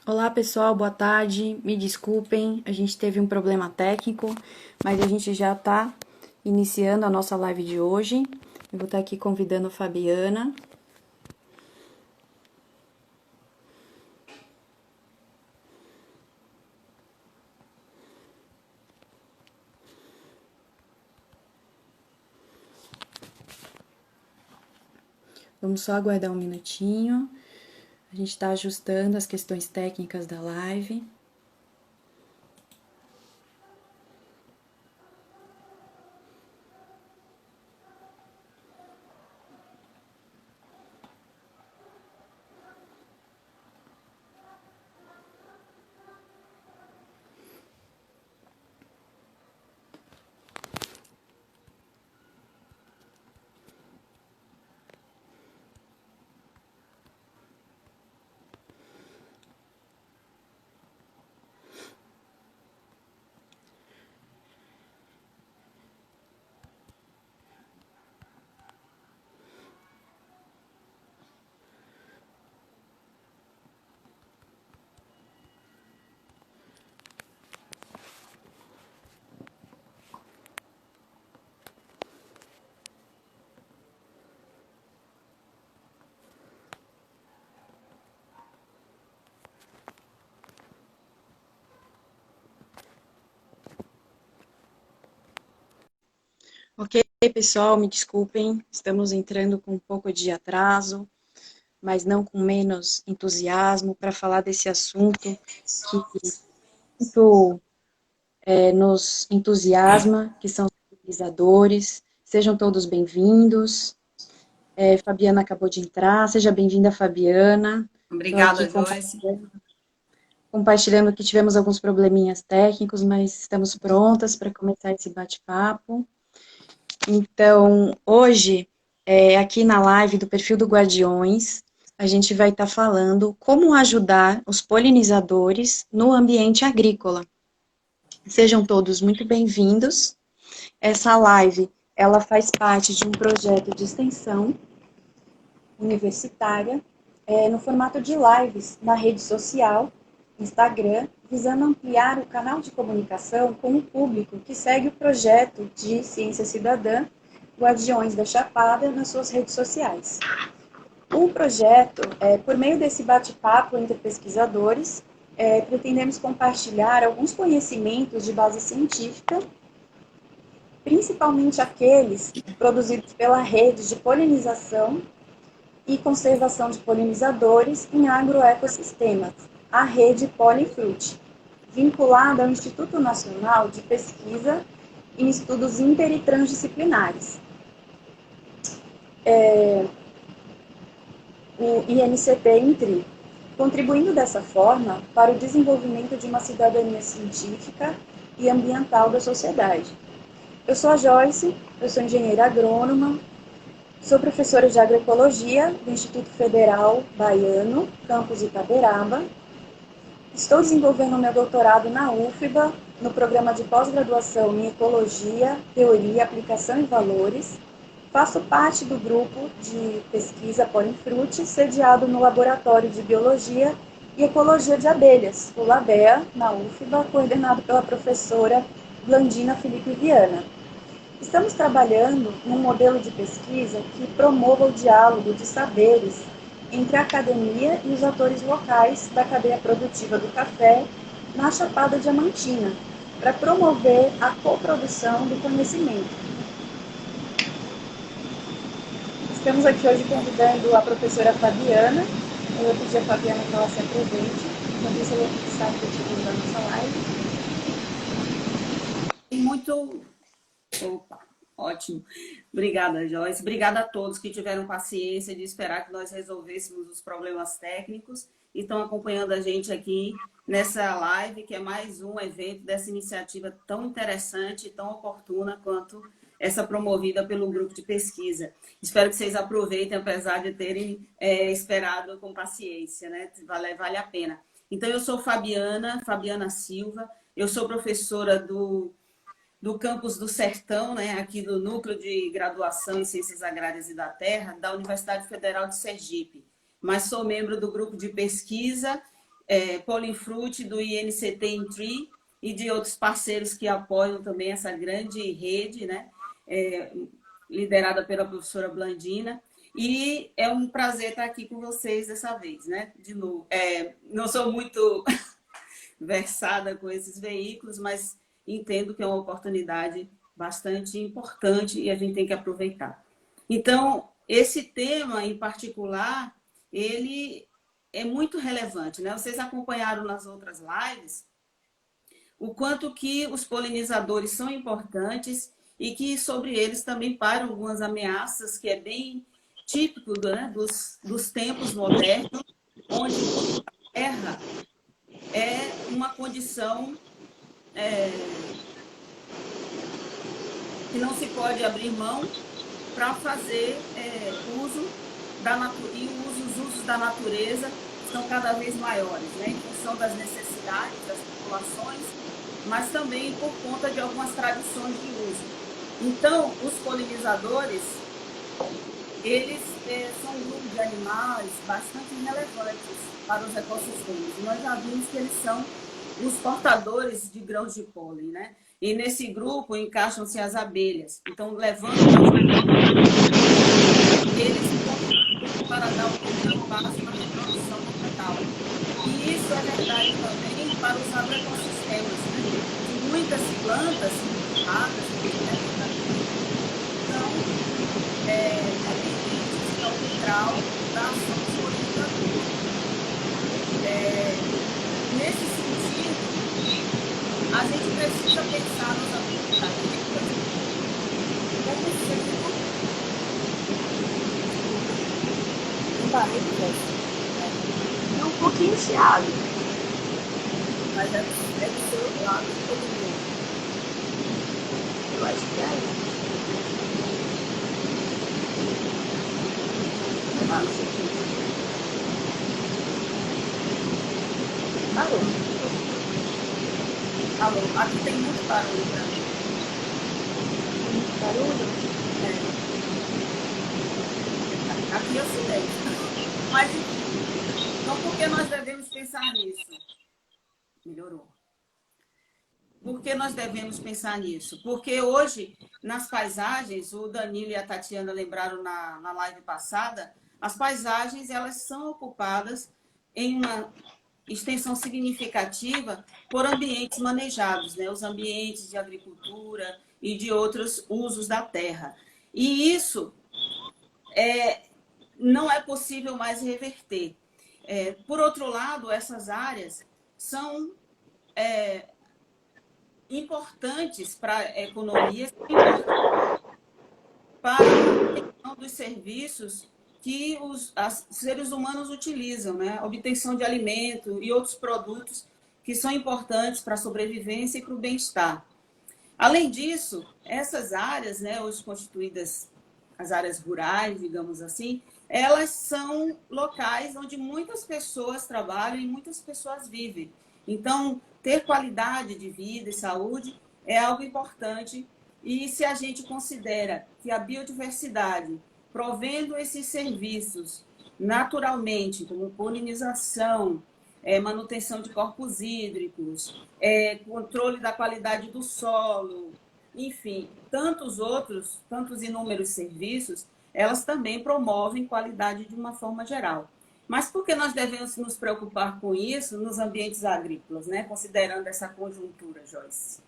Olá pessoal, boa tarde. Me desculpem, a gente teve um problema técnico, mas a gente já está iniciando a nossa live de hoje. Eu vou estar aqui convidando a Fabiana. Vamos só aguardar um minutinho. A gente está ajustando as questões técnicas da live. Ok, pessoal, me desculpem, estamos entrando com um pouco de atraso, mas não com menos entusiasmo para falar desse assunto que muito nos entusiasma, que são os pesquisadores. Sejam todos bem-vindos. Fabiana acabou de entrar, seja bem-vinda, Fabiana. Estou aqui Obrigada, Joyce. compartilhando que tivemos alguns probleminhas técnicos, mas estamos prontas para começar esse bate-papo. Então, hoje, aqui na live do perfil do Guardiões, a gente vai estar falando como ajudar os polinizadores no ambiente agrícola. Sejam todos muito bem-vindos. Essa live, ela faz parte de um projeto de extensão universitária, no formato de lives na rede social, Instagram, visando ampliar o canal de comunicação com o público que segue o projeto de Ciência Cidadã Guardiões da Chapada nas suas redes sociais. O projeto, por meio desse bate-papo entre pesquisadores, pretendemos compartilhar alguns conhecimentos de base científica, principalmente aqueles produzidos pela rede de polinização e conservação de polinizadores em agroecossistemas, a rede Polifruit, vinculada ao Instituto Nacional de Pesquisa em Estudos Inter e Transdisciplinares, o INCP-INTRI, contribuindo dessa forma para o desenvolvimento de uma cidadania científica e ambiental da sociedade. Eu sou a Joyce, eu sou engenheira agrônoma, sou professora de agroecologia do Instituto Federal Baiano, campus Itaberaba. Estou desenvolvendo meu doutorado na UFBA, no programa de pós-graduação em Ecologia, Teoria, Aplicação e Valores. Faço parte do grupo de pesquisa Polinfruit, sediado no Laboratório de Biologia e Ecologia de Abelhas, o LABEA, na UFBA, coordenado pela professora Blandina Felipe Viana. Estamos trabalhando num modelo de pesquisa que promova o diálogo de saberes entre a academia e os atores locais da cadeia produtiva do café na Chapada Diamantina, para promover a coprodução do conhecimento. Estamos aqui hoje convidando a professora Fabiana. Eu vou pedir a Fabiana que ela se apresente. Enquanto isso, eu vou fixar aqui o título da nossa live. Muito. Opa, ótimo. Obrigada, Joyce. Obrigada a todos que tiveram paciência de esperar que nós resolvêssemos os problemas técnicos e estão acompanhando a gente aqui nessa live, que é mais um evento dessa iniciativa tão interessante e tão oportuna quanto essa promovida pelo grupo de pesquisa. Espero que vocês aproveitem, apesar de terem esperado com paciência, né? Vale a pena. Então, eu sou Fabiana Silva, eu sou professora do campus do Sertão, né, aqui do Núcleo de Graduação em Ciências Agrárias e da Terra, da Universidade Federal de Sergipe. Mas sou membro do grupo de pesquisa Polinfruit, do INCT em Tree, e de outros parceiros que apoiam também essa grande rede, né? Liderada pela professora Blandina. E é um prazer estar aqui com vocês dessa vez, né? De novo. Não sou muito versada com esses veículos, mas entendo que é uma oportunidade bastante importante e a gente tem que aproveitar. Então, esse tema em particular, ele é muito relevante, né? Vocês acompanharam nas outras lives o quanto que os polinizadores são importantes e que sobre eles também param algumas ameaças, que é bem típico, né, dos tempos modernos, onde a terra é uma condição que não se pode abrir mão para fazer uso da natureza, e os usos da natureza estão cada vez maiores, né, em função das necessidades das populações, mas também por conta de algumas tradições de uso. Então, os polinizadores, eles são um grupo de animais bastante relevantes para os ecossistemas. E nós já vimos que eles são os portadores de grãos de pólen, né? E nesse grupo encaixam-se as abelhas. Então, levando eles para dar o primeiro passo na reprodução vegetal. E isso é verdade também para os agroecossistemas, né? De muitas plantas, ratas, então, dependentes ao grau da ação dos polinizadores. Nesse sentido, a gente precisa pensar nos ambientes agrícolas como sendo um barreiro, É um pouquinho chiado. mas é do seu lado de todo mundo. Eu acho que é isso. Alô? Alô, aqui tem muito barulho para mim. Muito barulho? Aqui eu silêncio. Mas, então, por que nós devemos pensar nisso? Melhorou. Por que nós devemos pensar nisso? Porque hoje, nas paisagens, o Danilo e a Tatiana lembraram na live passada, as paisagens elas são ocupadas em uma extensão significativa por ambientes manejados, né? Os ambientes de agricultura e de outros usos da terra. E isso não é possível mais reverter. Por outro lado, essas áreas são importantes para a economia, para a manutenção dos serviços que os seres humanos utilizam, né? A obtenção de alimento e outros produtos que são importantes para a sobrevivência e para o bem-estar. Além disso, essas áreas, né, hoje constituídas as áreas rurais, digamos assim, elas são locais onde muitas pessoas trabalham e muitas pessoas vivem. Então, ter qualidade de vida e saúde é algo importante. E se a gente considera que a biodiversidade, provendo esses serviços naturalmente, como polinização, manutenção de corpos hídricos, controle da qualidade do solo, enfim, tantos inúmeros serviços, elas também promovem qualidade de uma forma geral. Mas por que nós devemos nos preocupar com isso nos ambientes agrícolas, né? Considerando essa conjuntura, Joyce?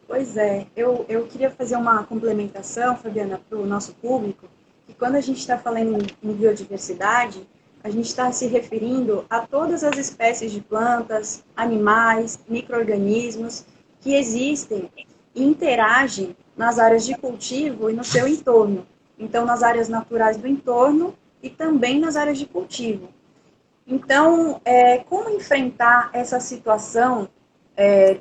Pois é, eu queria fazer uma complementação, Fabiana, para o nosso público, que quando a gente está falando em biodiversidade, a gente está se referindo a todas as espécies de plantas, animais, micro-organismos que existem e interagem nas áreas de cultivo e no seu entorno. Então, nas áreas naturais do entorno e também nas áreas de cultivo. Então, como enfrentar essa situação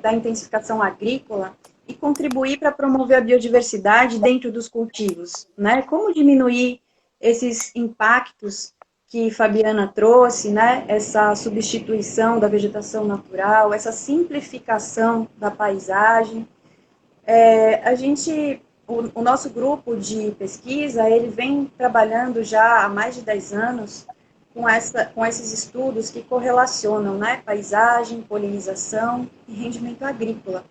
da intensificação agrícola e contribuir para promover a biodiversidade dentro dos cultivos, né? Como diminuir esses impactos que Fabiana trouxe, né? Essa substituição da vegetação natural, essa simplificação da paisagem. O nosso grupo de pesquisa, ele vem trabalhando já há mais de 10 anos com esses estudos que correlacionam, né, paisagem, polinização e rendimento agrícola.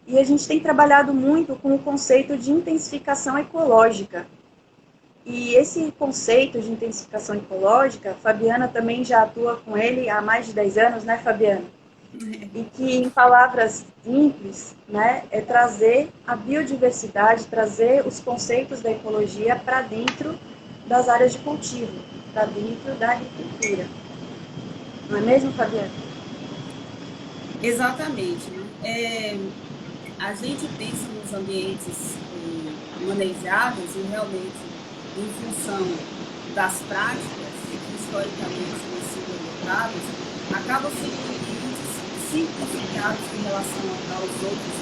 E a gente tem trabalhado muito com o conceito de intensificação ecológica. E esse conceito de intensificação ecológica, Fabiana também já atua com ele há mais de 10 anos, né, Fabiana? E que, em palavras simples, né, é trazer a biodiversidade, trazer os conceitos da ecologia para dentro das áreas de cultivo, para dentro da agricultura. Não é mesmo, Fabiana? Exatamente. A gente pensa nos ambientes manejados e realmente em função das práticas que historicamente têm sido adotadas, acabam sendo ambientes simplificados em relação aos outros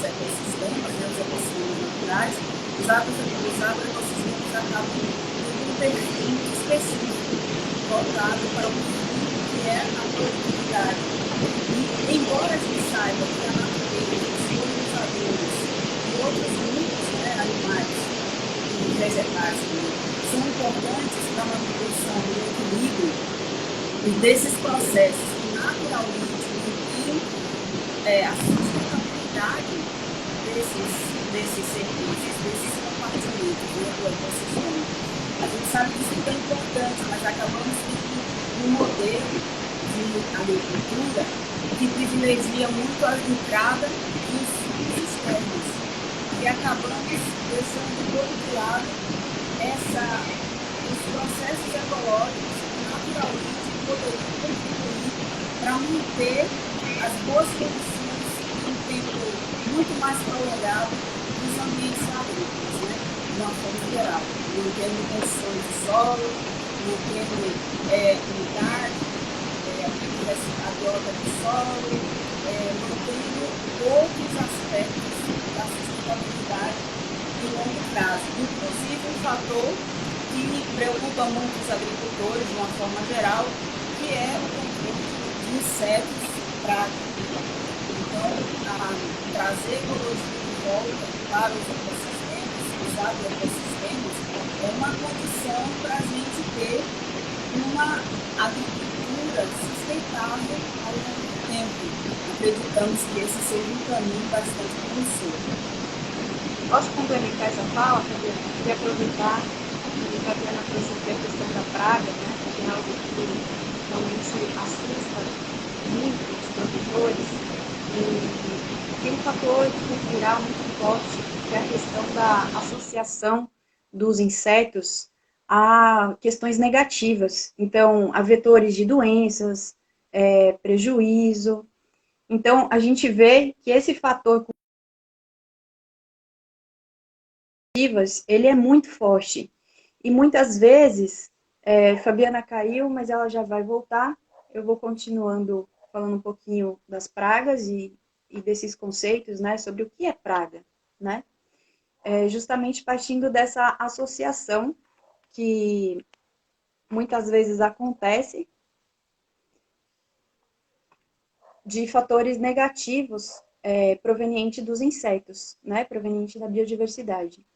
ecossistemas, né, os ecossistemas naturais. Os agroecossistemas acabam tendo um perfil específico voltado para um fim que é a produtividade. E, embora a gente saiba que a natureza, os polinizadores e outros grupos, né, animais e vegetais são importantes para a manutenção do equilíbrio e desses processos que naturalmente mantêm a sustentabilidade desses serviços, desses compartimentos, né, do ecossistema. A gente sabe que isso é tão importante, mas acabamos tendo um modelo de agricultura que privilegia muito a entrada e os fluxos externos. E acabamos deixando do outro lado os processos ecológicos que naturalmente poderiam contribuir para manter as boas condições de um tempo muito mais prolongado dos ambientes agrícolas, né? De uma forma geral, mantendo condições de solo, mantendo umidade, a biota do solo, mantendo outros aspectos da sustentabilidade de longo prazo. Inclusive, um fator que preocupa muito os agricultores, de uma forma geral, que é o controle de insetos pragas. Então, trazer ecologia de volta para os ecossistemas, os agroecossistemas, é uma condição para a gente ter uma agricultura sustentável ao longo do tempo. Acreditamos que esse seja um caminho bastante promissor. Posso complementar essa fala, Fabiana? Eu queria aproveitar que a Fabiana trouxe aqui a questão da praga, né, que é algo que realmente assusta muito os produtores. E tem um fator cultural muito forte, que é a questão da associação dos insetos a questões negativas. Então, a vetores de doenças, prejuízo. Então, a gente vê que esse fator ele é muito forte. E muitas vezes, Fabiana caiu, mas ela já vai voltar. Eu vou continuando falando um pouquinho das pragas e desses conceitos, né, sobre o que é praga, né? Justamente partindo dessa associação que muitas vezes acontece de fatores negativos proveniente dos insetos, né, proveniente da biodiversidade.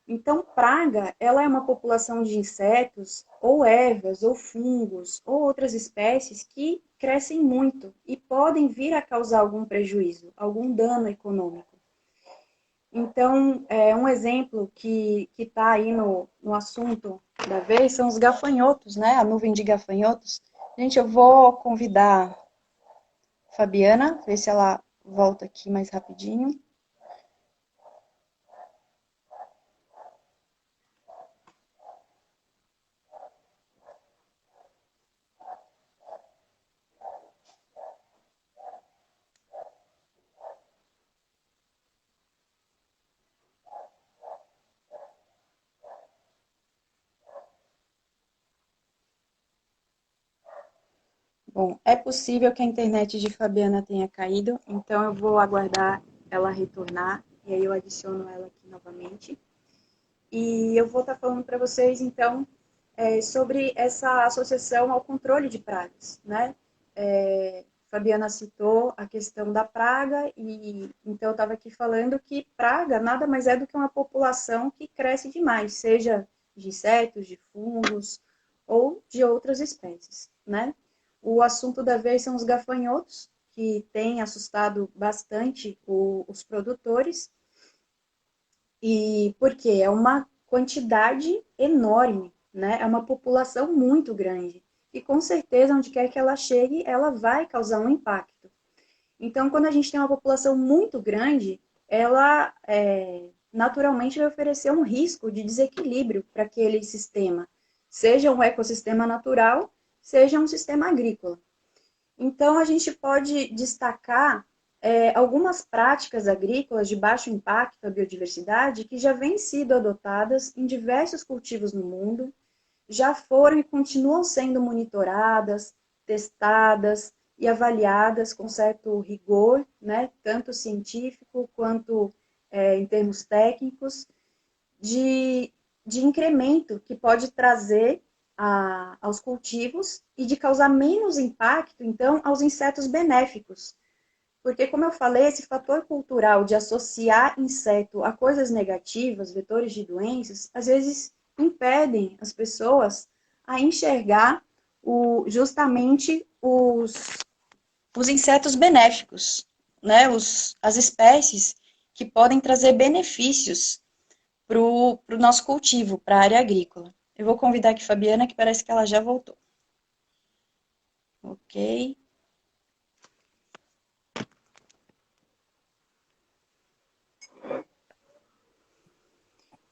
Então, praga, ela é uma população de insetos, ou ervas, ou fungos, ou outras espécies que crescem muito e podem vir a causar algum prejuízo, algum dano econômico. Então, um exemplo que está aí no assunto da vez são os gafanhotos, né? A nuvem de gafanhotos. Gente, eu vou convidar a Fabiana, ver se ela volta aqui mais rapidinho. Bom, é possível que a internet de Fabiana tenha caído, então eu vou aguardar ela retornar e aí eu adiciono ela aqui novamente. E eu vou estar falando para vocês, então, sobre essa associação ao controle de pragas, né? Fabiana citou a questão da praga e então eu estava aqui falando que praga nada mais é do que uma população que cresce demais, seja de insetos, de fungos ou de outras espécies, né? O assunto da vez são os gafanhotos, que têm assustado bastante os produtores, e porque é uma quantidade enorme, né? É uma população muito grande. E com certeza, onde quer que ela chegue, ela vai causar um impacto. Então, quando a gente tem uma população muito grande, ela naturalmente vai oferecer um risco de desequilíbrio para aquele sistema, seja um ecossistema natural, seja um sistema agrícola. Então, a gente pode destacar algumas práticas agrícolas de baixo impacto à biodiversidade que já vêm sido adotadas em diversos cultivos no mundo, já foram e continuam sendo monitoradas, testadas e avaliadas com certo rigor, né, tanto científico quanto em termos técnicos, de, de incremento que pode trazer aos cultivos e de causar menos impacto, então, aos insetos benéficos. Porque, como eu falei, esse fator cultural de associar inseto a coisas negativas, vetores de doenças, às vezes impedem as pessoas a enxergar justamente os insetos benéficos, né? As espécies que podem trazer benefícios para o nosso cultivo, para a área agrícola. Eu vou convidar aqui a Fabiana, que parece que ela já voltou. Ok.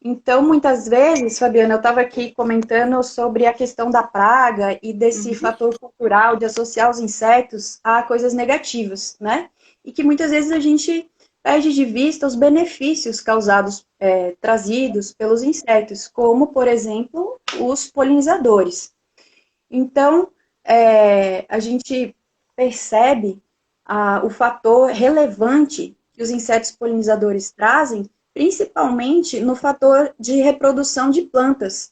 Então, muitas vezes, Fabiana, eu estava aqui comentando sobre a questão da praga e desse fator cultural de associar os insetos a coisas negativas, né? E que muitas vezes a gente perde de vista os benefícios causados, trazidos pelos insetos, como, por exemplo, os polinizadores. Então, a gente percebe o fator relevante que os insetos polinizadores trazem, principalmente no fator de reprodução de plantas,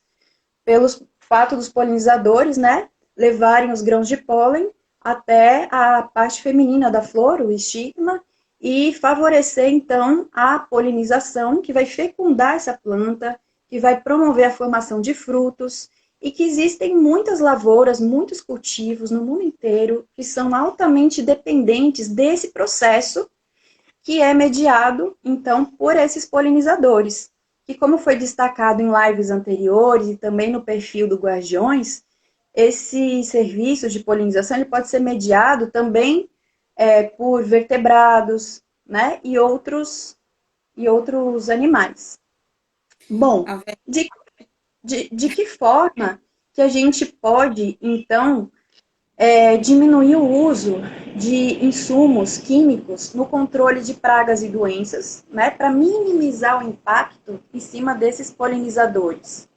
pelo fato dos polinizadores, né, levarem os grãos de pólen até a parte feminina da flor, o estigma, e favorecer, então, a polinização, que vai fecundar essa planta, que vai promover a formação de frutos, e que existem muitas lavouras, muitos cultivos no mundo inteiro que são altamente dependentes desse processo que é mediado, então, por esses polinizadores. E como foi destacado em lives anteriores e também no perfil do Guardiões, esse serviço de polinização ele pode ser mediado também por vertebrados, né, e outros animais. Bom, de que forma que a gente pode, então, diminuir o uso de insumos químicos no controle de pragas e doenças, né, para minimizar o impacto em cima desses polinizadores?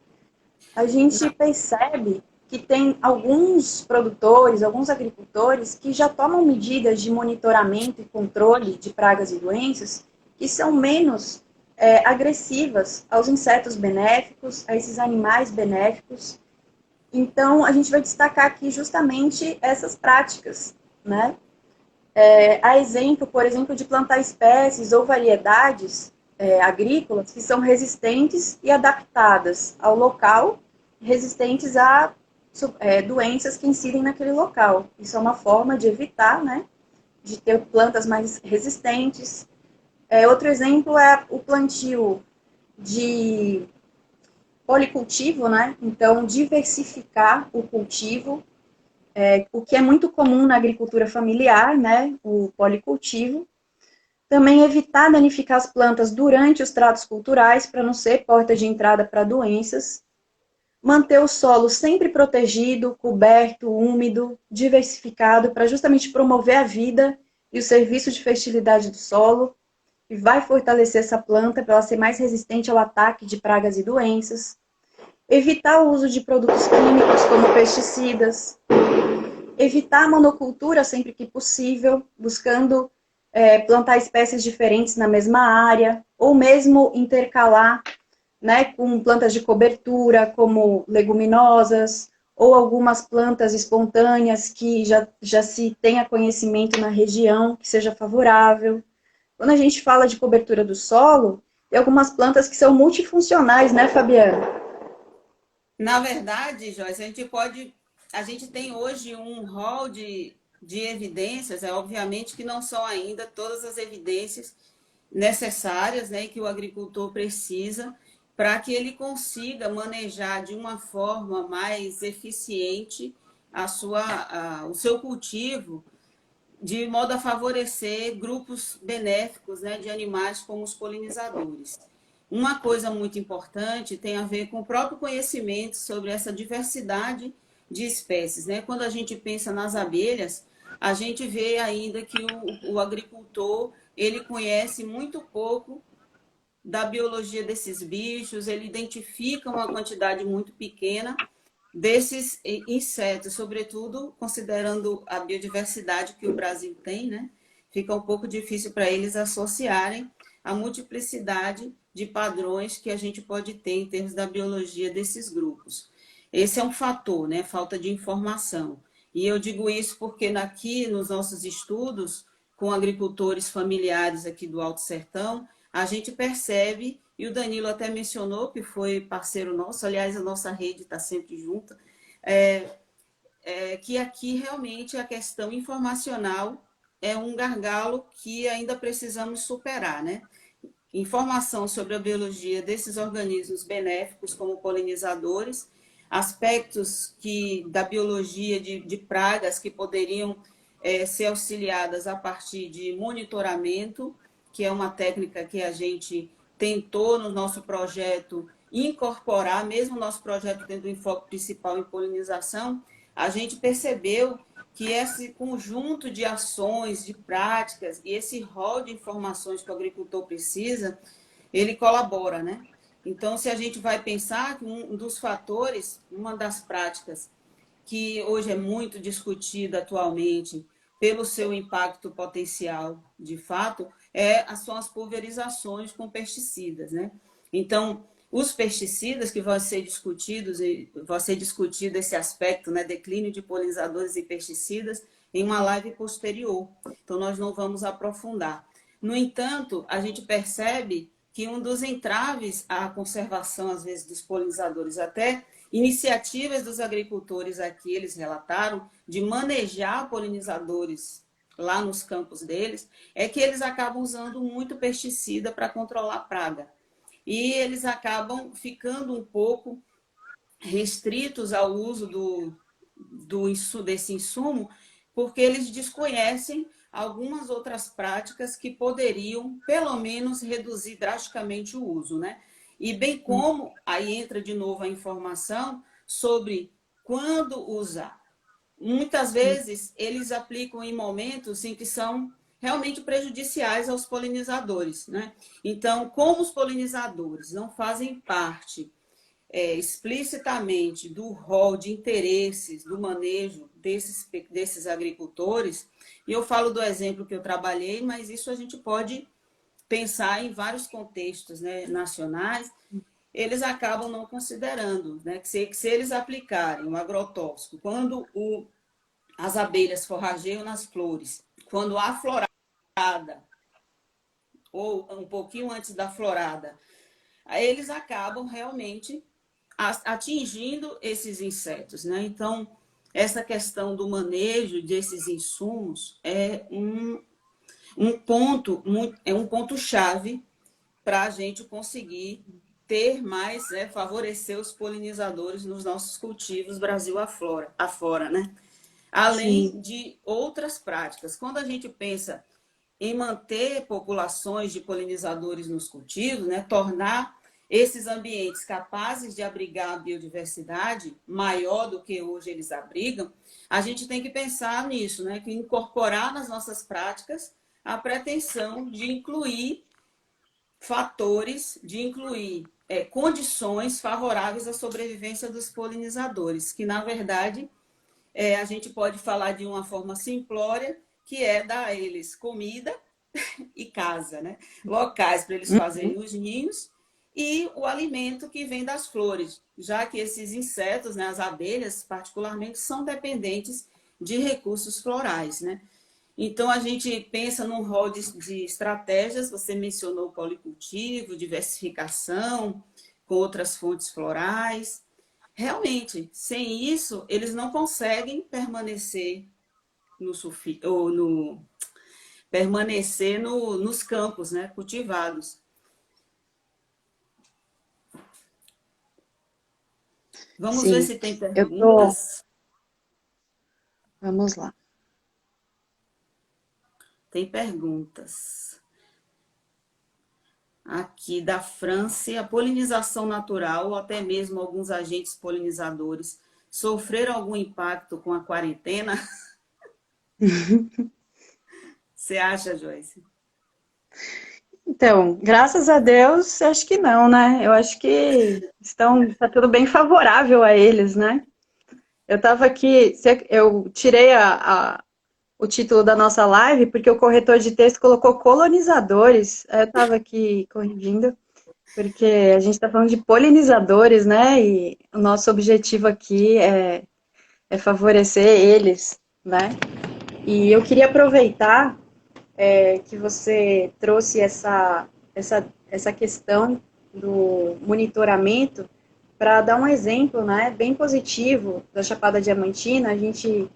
A gente percebe que tem alguns produtores, alguns agricultores que já tomam medidas de monitoramento e controle de pragas e doenças que são menos agressivas aos insetos benéficos, a esses animais benéficos. Então, a gente vai destacar aqui justamente essas práticas, né? A exemplo, por exemplo, de plantar espécies ou variedades agrícolas que são resistentes e adaptadas ao local, resistentes a doenças que incidem naquele local. Isso é uma forma de evitar, né, de ter plantas mais resistentes. Outro exemplo é o plantio de policultivo, né? Então, diversificar o cultivo, o que é muito comum na agricultura familiar, né? O policultivo. Também evitar danificar as plantas durante os tratos culturais, para não ser porta de entrada para doenças. Manter o solo sempre protegido, coberto, úmido, diversificado, para justamente promover a vida e o serviço de fertilidade do solo, e vai fortalecer essa planta para ela ser mais resistente ao ataque de pragas e doenças. Evitar o uso de produtos químicos como pesticidas. Evitar a monocultura sempre que possível, buscando plantar espécies diferentes na mesma área, ou mesmo intercalar, né, com plantas de cobertura, como leguminosas, ou algumas plantas espontâneas que já se tenha conhecimento na região, que seja favorável. Quando a gente fala de cobertura do solo, tem algumas plantas que são multifuncionais, né, Fabiana? Na verdade, Joyce, a gente tem hoje um rol de evidências, obviamente que não são ainda todas as evidências necessárias, né, que o agricultor precisa para que ele consiga manejar de uma forma mais eficiente o seu cultivo, de modo a favorecer grupos benéficos, né, de animais como os polinizadores. Uma coisa muito importante tem a ver com o próprio conhecimento sobre essa diversidade de espécies, né? Quando a gente pensa nas abelhas, a gente vê ainda que o agricultor ele conhece muito pouco da biologia desses bichos, ele identifica uma quantidade muito pequena desses insetos, sobretudo considerando a biodiversidade que o Brasil tem, né? Fica um pouco difícil para eles associarem a multiplicidade de padrões que a gente pode ter em termos da biologia desses grupos. Esse é um fator, né? Falta de informação. E eu digo isso porque aqui nos nossos estudos com agricultores familiares aqui do Alto Sertão, a gente percebe, e o Danilo até mencionou que foi parceiro nosso, aliás, a nossa rede está sempre junta, que aqui realmente a questão informacional é um gargalo que ainda precisamos superar, né? Informação sobre a biologia desses organismos benéficos, como polinizadores, aspectos da biologia de pragas que poderiam ser auxiliadas a partir de monitoramento, que é uma técnica que a gente tentou no nosso projeto incorporar, mesmo o nosso projeto tendo um enfoque principal em polinização, a gente percebeu que esse conjunto de ações, de práticas e esse rol de informações que o agricultor precisa, ele colabora, né? Então, se a gente vai pensar que um dos fatores, uma das práticas que hoje é muito discutida atualmente pelo seu impacto potencial, de fato, são as pulverizações com pesticidas, né? Então, os pesticidas que vão ser discutidos, e vai ser discutido esse aspecto, né, declínio de polinizadores e pesticidas, em uma live posterior. Então, nós não vamos aprofundar. No entanto, a gente percebe que um dos entraves à conservação, às vezes, dos polinizadores, até iniciativas dos agricultores aqui, eles relataram, de manejar polinizadores lá nos campos deles, é que eles acabam usando muito pesticida para controlar a praga. E eles acabam ficando um pouco restritos ao uso desse insumo, porque eles desconhecem algumas outras práticas que poderiam, pelo menos, reduzir drasticamente o uso, né? E bem como, aí entra de novo a informação sobre quando usar. Muitas vezes, eles aplicam em momentos em que são realmente prejudiciais aos polinizadores, né? Então, como os polinizadores não fazem parte explicitamente do rol de interesses do manejo desses agricultores, e eu falo do exemplo que eu trabalhei, mas isso a gente pode pensar em vários contextos, né, nacionais, eles acabam não considerando, né, que se eles aplicarem o agrotóxico quando as abelhas forrageiam nas flores, quando há florada, ou um pouquinho antes da florada, eles acabam realmente atingindo esses insetos, né? Então, essa questão do manejo desses insumos é um ponto chave para a gente conseguir ter mais, né, favorecer os polinizadores nos nossos cultivos Brasil afora, né? Além Sim. de outras práticas. Quando a gente pensa em manter populações de polinizadores nos cultivos, né, tornar esses ambientes capazes de abrigar a biodiversidade maior do que hoje eles abrigam, a gente tem que pensar nisso, né, que incorporar nas nossas práticas a pretensão de incluir fatores, de incluir condições favoráveis à sobrevivência dos polinizadores, que na verdade a gente pode falar de uma forma simplória, que é dar a eles comida e casa, né? Locais para eles fazerem os ninhos e o alimento que vem das flores, já que esses insetos, né, as abelhas particularmente, são dependentes de recursos florais, né? Então, a gente pensa num rol de estratégias, você mencionou policultivo, diversificação com outras fontes florais, realmente, sem isso, eles não conseguem permanecer no sulfi, ou no, permanecer nos campos, né, cultivados. Vamos ver Sim, se tem eu tô. perguntas. Vamos lá. Tem perguntas. Aqui da França, a polinização natural, ou até mesmo alguns agentes polinizadores, sofreram algum impacto com a quarentena? Você acha, Joyce? Então, graças a Deus, acho que não, né? Eu acho que está tudo bem favorável a eles, né? Eu estava aqui, eu tirei o título da nossa live porque o corretor de texto colocou colonizadores. Aí eu estava aqui corrigindo, porque a gente está falando de polinizadores, né? E o nosso objetivo aqui é favorecer eles, né? E eu queria aproveitar que você trouxe essa questão do monitoramento para dar um exemplo, né, bem positivo da Chapada Diamantina. A gente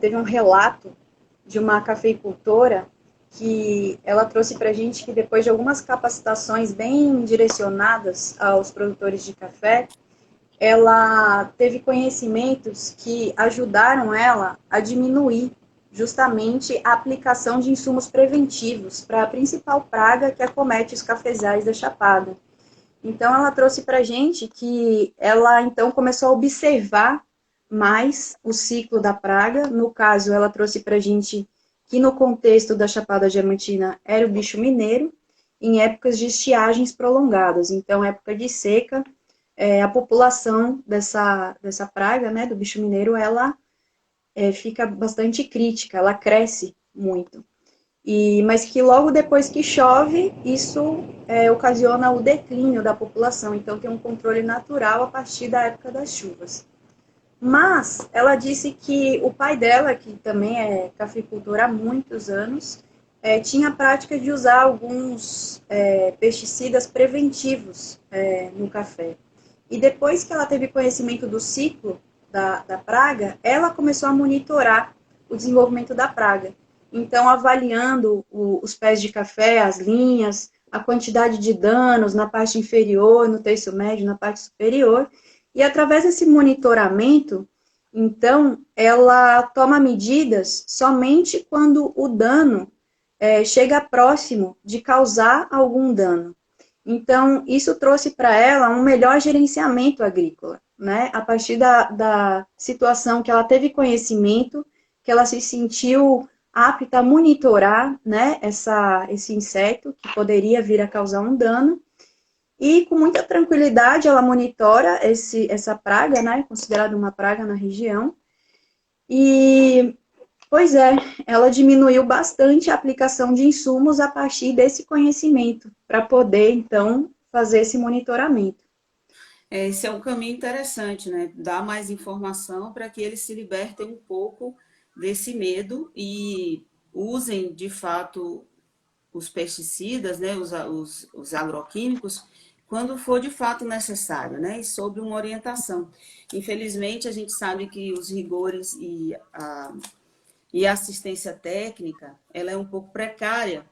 teve um relato de uma cafeicultora que ela trouxe para a gente que depois de algumas capacitações bem direcionadas aos produtores de café, ela teve conhecimentos que ajudaram ela a diminuir justamente a aplicação de insumos preventivos para a principal praga que acomete os cafezais da Chapada. Então, ela trouxe para a gente que ela, então, começou a observar mais o ciclo da praga. No caso, ela trouxe para a gente que, no contexto da Chapada Diamantina, era o bicho mineiro, em épocas de estiagens prolongadas. Então, época de seca, a população dessa praga, né, do bicho mineiro, ela fica bastante crítica, ela cresce muito. Mas que logo depois que chove, isso ocasiona o declínio da população. Então, tem um controle natural a partir da época das chuvas. Mas ela disse que o pai dela, que também é cafeicultor há muitos anos, tinha a prática de usar alguns pesticidas preventivos no café. E depois que ela teve conhecimento do ciclo da praga, ela começou a monitorar o desenvolvimento da praga. Então, avaliando os pés de café, as linhas, a quantidade de danos na parte inferior, no terço médio, na parte superior. E através desse monitoramento, então, ela toma medidas somente quando o dano chega próximo de causar algum dano. Então, isso trouxe para ela um melhor gerenciamento agrícola, né? A partir da situação que ela teve conhecimento, que ela se sentiu apta a monitorar, né, esse inseto que poderia vir a causar um dano, e com muita tranquilidade ela monitora essa praga, né, considerada uma praga na região, e pois é, ela diminuiu bastante a aplicação de insumos a partir desse conhecimento, para poder, então, fazer esse monitoramento. Esse é um caminho interessante, né? Dar mais informação para que eles se libertem um pouco desse medo e usem, de fato, os pesticidas, né? Os agroquímicos, quando for de fato necessário, né? E sob uma orientação. Infelizmente, a gente sabe que os rigores e a assistência técnica, ela é um pouco precária.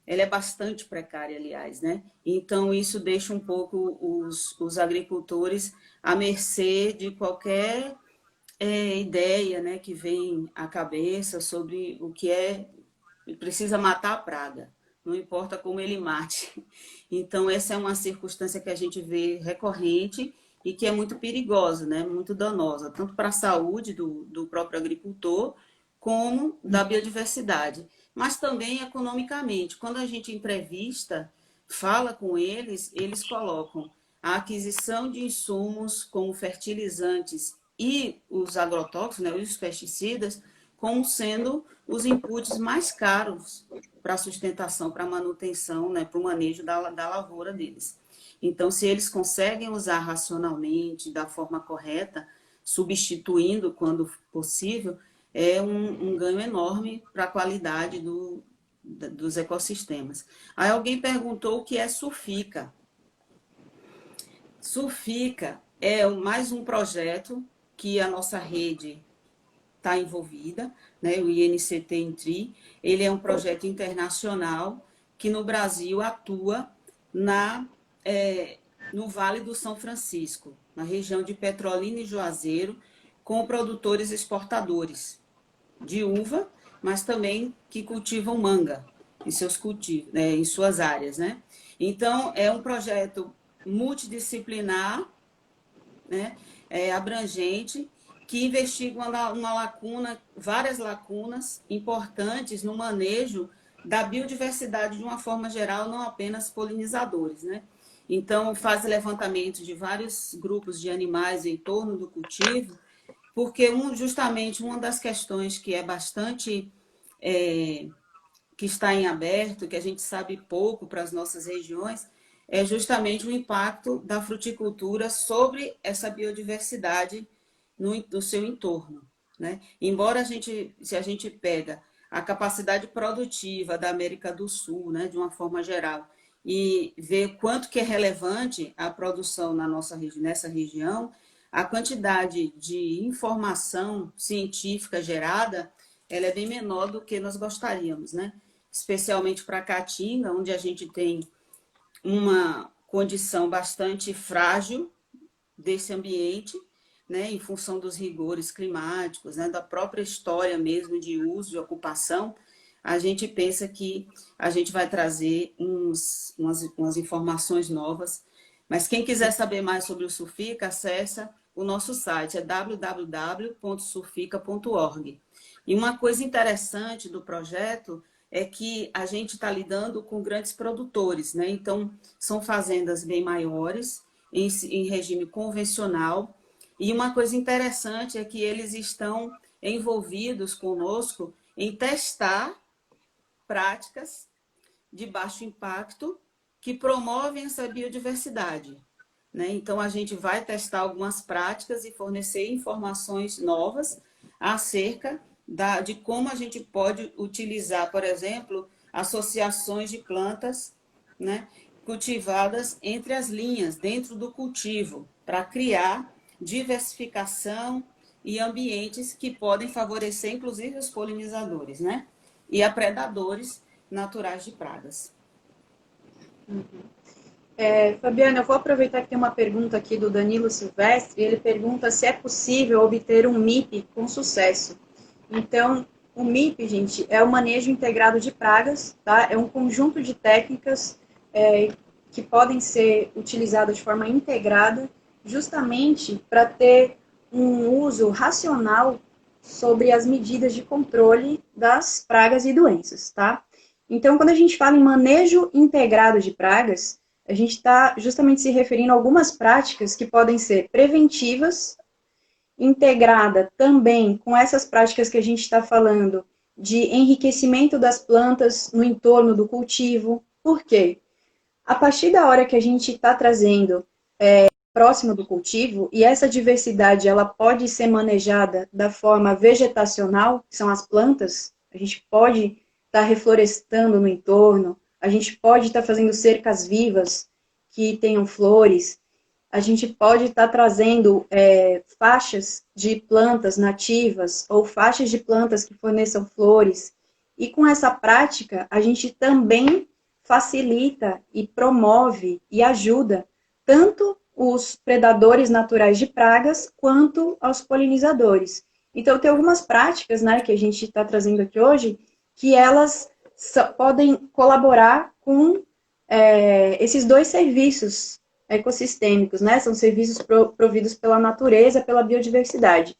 Ela é bastante precária, aliás, né? Então, isso deixa um pouco os agricultores à mercê de qualquer ideia, né, que vem à cabeça sobre o que precisa matar a praga, não importa como ele mate. Então, essa é uma circunstância que a gente vê recorrente e que é muito perigosa, né, muito danosa, tanto para a saúde do próprio agricultor, como da biodiversidade, mas também economicamente. Quando a gente entrevista, fala com eles, eles colocam a aquisição de insumos como fertilizantes e os agrotóxicos, né, os pesticidas, como sendo os inputs mais caros para a sustentação, para a manutenção, né, para o manejo da lavoura deles. Então, se eles conseguem usar racionalmente, da forma correta, substituindo quando possível, é um ganho enorme para a qualidade dos ecossistemas. Aí alguém perguntou o que é sulfica. Sulfica é mais um projeto que a nossa rede está envolvida, né? O INCT Intri. Ele é um projeto internacional que no Brasil atua no Vale do São Francisco, na região de Petrolina e Juazeiro, com produtores exportadores de uva, mas também que cultivam manga em seus cultivos, em suas áreas, né? Então, é um projeto multidisciplinar, né? Abrangente, que investiga uma lacuna, várias lacunas importantes no manejo da biodiversidade de uma forma geral, não apenas polinizadores, né? Então, faz levantamento de vários grupos de animais em torno do cultivo, porque justamente uma das questões que é bastante que está em aberto, que a gente sabe pouco para as nossas regiões, é justamente o impacto da fruticultura sobre essa biodiversidade no seu entorno, né? Embora se a gente pega a capacidade produtiva da América do Sul, né, de uma forma geral, e ver quanto que é relevante a produção nessa região, a quantidade de informação científica gerada, ela é bem menor do que nós gostaríamos, né? Especialmente para a Caatinga, onde a gente tem uma condição bastante frágil desse ambiente, né, em função dos rigores climáticos, né, da própria história mesmo de uso, de ocupação, a gente pensa que a gente vai trazer umas informações novas. Mas quem quiser saber mais sobre o Surfica, acessa o nosso site, é www.surfica.org. E uma coisa interessante do projeto é que a gente está lidando com grandes produtores, né? Então, são fazendas bem maiores, em regime convencional. E uma coisa interessante é que eles estão envolvidos conosco em testar práticas de baixo impacto que promovem essa biodiversidade, né? Então, a gente vai testar algumas práticas e fornecer informações novas acerca de como a gente pode utilizar, por exemplo, associações de plantas, né, cultivadas entre as linhas, dentro do cultivo, para criar diversificação e ambientes que podem favorecer, inclusive, os polinizadores, né? E a predadores naturais de pragas. Fabiana, eu vou aproveitar que tem uma pergunta aqui do Danilo Silvestre. Ele pergunta se é possível obter um MIP com sucesso. Então, o MIP, gente, é o manejo integrado de pragas, tá? É um conjunto de técnicas que podem ser utilizadas de forma integrada, justamente para ter um uso racional sobre as medidas de controle das pragas e doenças, tá? Então, quando a gente fala em manejo integrado de pragas, a gente está justamente se referindo a algumas práticas que podem ser preventivas, integrada também com essas práticas que a gente está falando de enriquecimento das plantas no entorno do cultivo. Por quê? A partir da hora que a gente está trazendo próximo do cultivo, e essa diversidade ela pode ser manejada da forma vegetacional, que são as plantas, a gente pode estar reflorestando no entorno, a gente pode estar fazendo cercas vivas que tenham flores, a gente pode estar trazendo faixas de plantas nativas ou faixas de plantas que forneçam flores. E com essa prática, a gente também facilita e promove e ajuda tanto os predadores naturais de pragas quanto aos polinizadores. Então, tem algumas práticas, né, que a gente está trazendo aqui hoje, que elas podem colaborar com esses dois serviços ecossistêmicos, né? São serviços providos pela natureza, pela biodiversidade.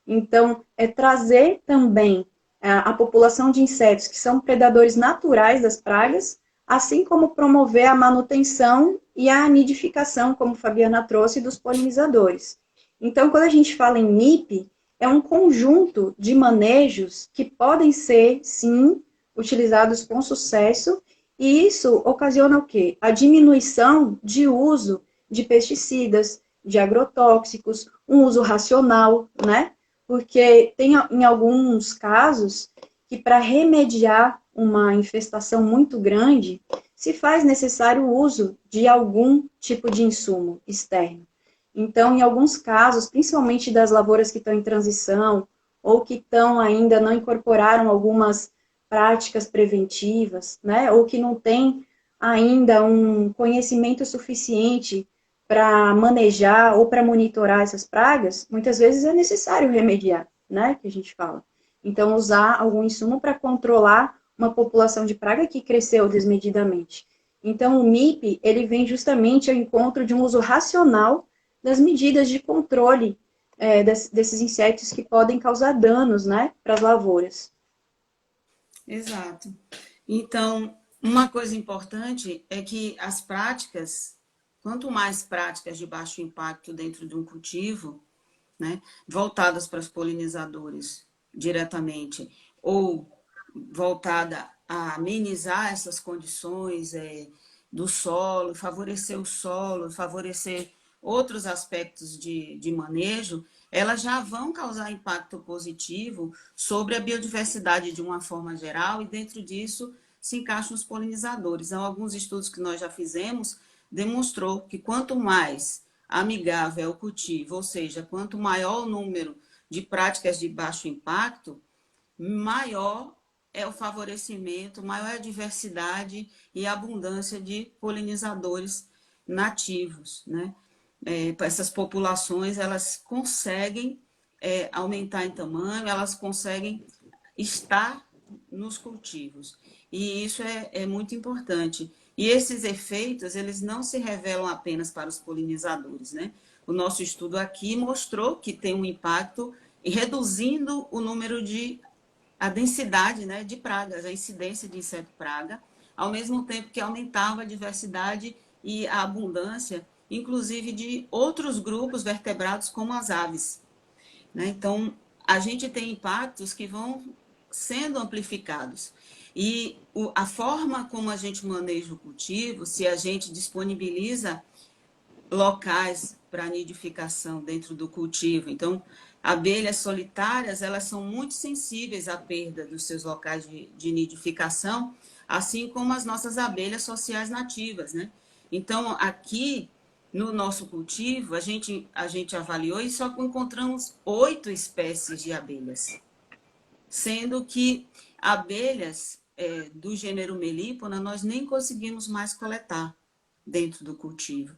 Então, é trazer também a população de insetos que são predadores naturais das pragas, assim como promover a manutenção e a nidificação, como a Fabiana trouxe, dos polinizadores. Então, quando a gente fala em MIP, é um conjunto de manejos que podem ser, sim, utilizados com sucesso, e isso ocasiona o quê? A diminuição de uso de pesticidas, de agrotóxicos, um uso racional, né? Porque tem em alguns casos que para remediar uma infestação muito grande, se faz necessário o uso de algum tipo de insumo externo. Então, em alguns casos, principalmente das lavouras que estão em transição ou que estão ainda não incorporaram algumas práticas preventivas, né, ou que não têm ainda um conhecimento suficiente para manejar ou para monitorar essas pragas, muitas vezes é necessário remediar, né, que a gente fala. Então, usar algum insumo para controlar uma população de praga que cresceu desmedidamente. Então, o MIP, ele vem justamente ao encontro de um uso racional das medidas de controle desses insetos que podem causar danos, né, para as lavouras. Exato. Então, uma coisa importante é que as práticas, quanto mais práticas de baixo impacto dentro de um cultivo, né, voltadas para os polinizadores diretamente, ou voltada a amenizar essas condições do solo, favorecer o solo, favorecer outros aspectos de manejo, elas já vão causar impacto positivo sobre a biodiversidade de uma forma geral, e dentro disso se encaixam os polinizadores. Então, alguns estudos que nós já fizemos demonstrou que quanto mais amigável é o cultivo, ou seja, quanto maior o número de práticas de baixo impacto, maior é o favorecimento, maior é a diversidade e a abundância de polinizadores nativos, né? Essas populações, elas conseguem aumentar em tamanho, elas conseguem estar nos cultivos. E isso é muito importante. E esses efeitos, eles não se revelam apenas para os polinizadores, né? O nosso estudo aqui mostrou que tem um impacto em reduzindo o número a densidade, né, de pragas, a incidência de inseto praga, ao mesmo tempo que aumentava a diversidade e a abundância, inclusive de outros grupos vertebrados como as aves, né? Então, a gente tem impactos que vão sendo amplificados. E a forma como a gente maneja o cultivo, se a gente disponibiliza locais para nidificação dentro do cultivo. Então, abelhas solitárias, elas são muito sensíveis à perda dos seus locais de nidificação, assim como as nossas abelhas sociais nativas, né? Então, aqui no nosso cultivo, a gente avaliou e só encontramos 8 espécies de abelhas, sendo que abelhas do gênero Melípona nós nem conseguimos mais coletar dentro do cultivo.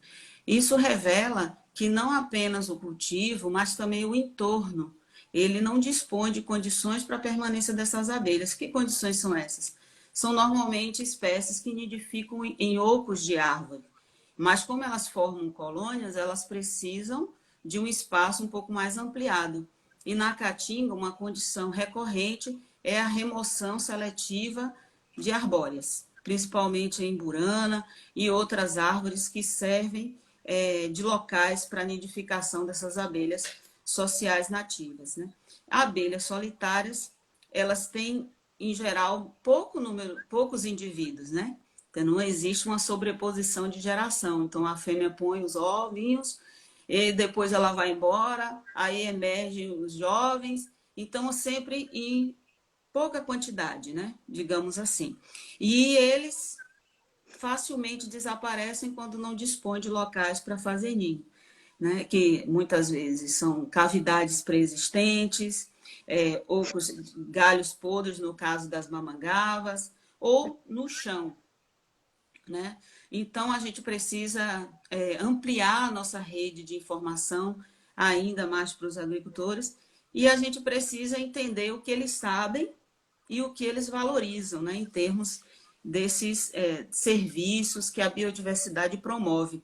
Isso revela que não apenas o cultivo, mas também o entorno, ele não dispõe de condições para a permanência dessas abelhas. Que condições são essas? São normalmente espécies que nidificam em ocos de árvore, mas como elas formam colônias, elas precisam de um espaço um pouco mais ampliado. E na caatinga, uma condição recorrente é a remoção seletiva de arbóreas, principalmente em burana e outras árvores que servem de locais para a nidificação dessas abelhas sociais nativas, né? Abelhas solitárias, elas têm, em geral, poucos indivíduos, né? Então, não existe uma sobreposição de geração. Então, a fêmea põe os ovinhos, e depois ela vai embora, aí emergem os jovens. Então, sempre em pouca quantidade, né? Digamos assim. E eles facilmente desaparecem quando não dispõe de locais para fazer ninho, né? Que muitas vezes são cavidades pré-existentes, ocos, galhos podres, no caso das mamangavas, ou no chão, né? Então, a gente precisa ampliar a nossa rede de informação ainda mais para os agricultores, e a gente precisa entender o que eles sabem e o que eles valorizam, né, em termos desses serviços que a biodiversidade promove,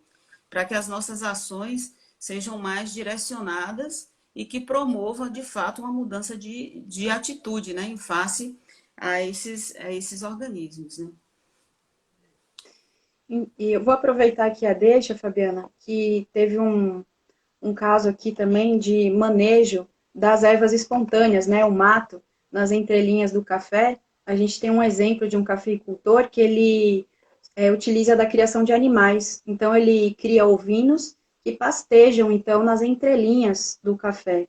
para que as nossas ações sejam mais direcionadas e que promovam, de fato, uma mudança de atitude, né, em face a esses organismos, né? E eu vou aproveitar aqui a deixa, Fabiana, que teve um caso aqui também de manejo das ervas espontâneas, né, o mato, nas entrelinhas do café. A gente tem um exemplo de um cafeicultor que ele utiliza da criação de animais. Então, ele cria ovinos que pastejam, então, nas entrelinhas do café.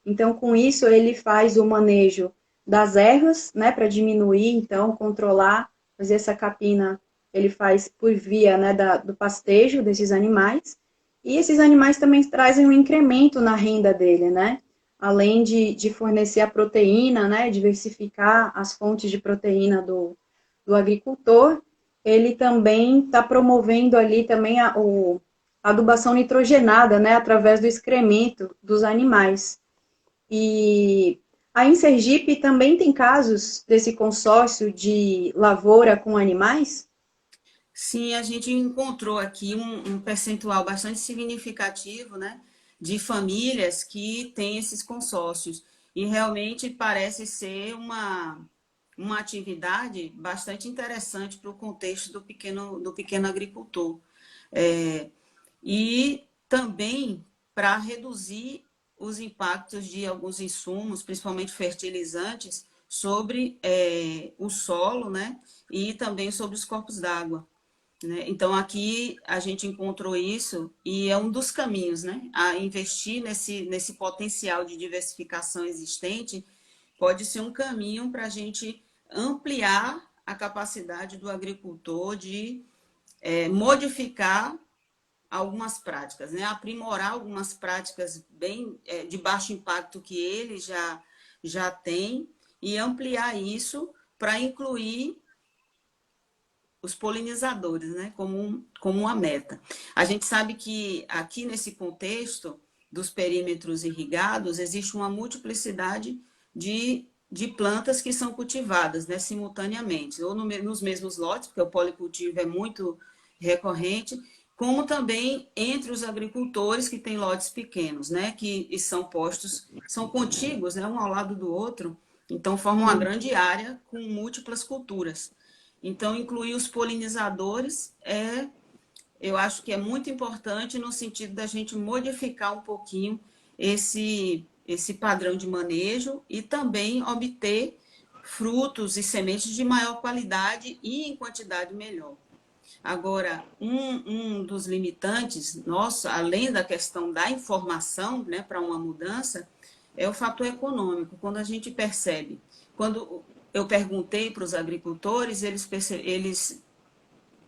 Então, com isso, ele faz o manejo das ervas, né, para diminuir, então, controlar, fazer essa capina, ele faz por via, né, do pastejo desses animais, E esses animais também trazem um incremento na renda dele, né? Além de fornecer a proteína, né? Diversificar as fontes de proteína do agricultor, ele também está promovendo ali também a adubação nitrogenada, né? Através do excremento dos animais. E aí em Sergipe também tem casos desse consórcio de lavoura com animais? Sim, a gente encontrou aqui um percentual bastante significativo, né, de famílias que têm esses consórcios. E realmente parece ser uma atividade bastante interessante para o contexto do pequeno agricultor. É, e também para reduzir os impactos de alguns insumos, principalmente fertilizantes, sobre o solo, né, e também sobre os corpos d'água. Né? Então, aqui a gente encontrou isso e é um dos caminhos, né? A investir nesse potencial de diversificação existente pode ser um caminho para a gente ampliar a capacidade do agricultor de modificar algumas práticas, né? Aprimorar algumas práticas bem de baixo impacto que ele já tem e ampliar isso para incluir os polinizadores, né, como uma meta. A gente sabe que aqui nesse contexto dos perímetros irrigados existe uma multiplicidade de plantas que são cultivadas, né, simultaneamente, ou nos mesmos lotes, porque o policultivo é muito recorrente, como também entre os agricultores que têm lotes pequenos, né, que são postos, são contíguos, né, um ao lado do outro, então formam uma grande área com múltiplas culturas. Então, incluir os polinizadores eu acho que é muito importante no sentido da gente modificar um pouquinho esse padrão de manejo e também obter frutos e sementes de maior qualidade e em quantidade melhor. Agora, um dos limitantes, nossa, além da questão da informação, né, para uma mudança, é o fator econômico. Quando a gente percebe, quando eu perguntei para os agricultores, eles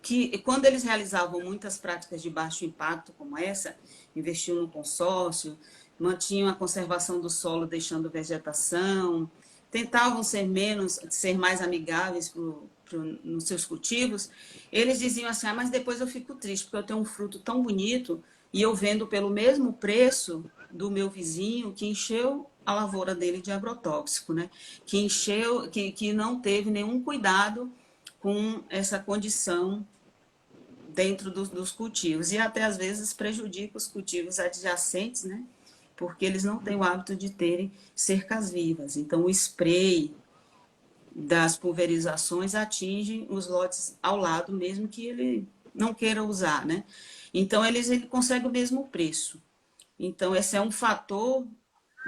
que quando eles realizavam muitas práticas de baixo impacto como essa, investiam no consórcio, mantinham a conservação do solo deixando vegetação, tentavam ser mais amigáveis nos seus cultivos, eles diziam assim, mas depois eu fico triste, porque eu tenho um fruto tão bonito e eu vendo pelo mesmo preço do meu vizinho que encheu a lavoura dele de agrotóxico, né? Que encheu, que não teve nenhum cuidado com essa condição dentro dos cultivos. E até às vezes prejudica os cultivos adjacentes, né? Porque eles não têm o hábito de terem cercas vivas. Então, o spray das pulverizações atinge os lotes ao lado, mesmo que ele não queira usar, né? Então, ele consegue o mesmo preço. Então, esse é um fator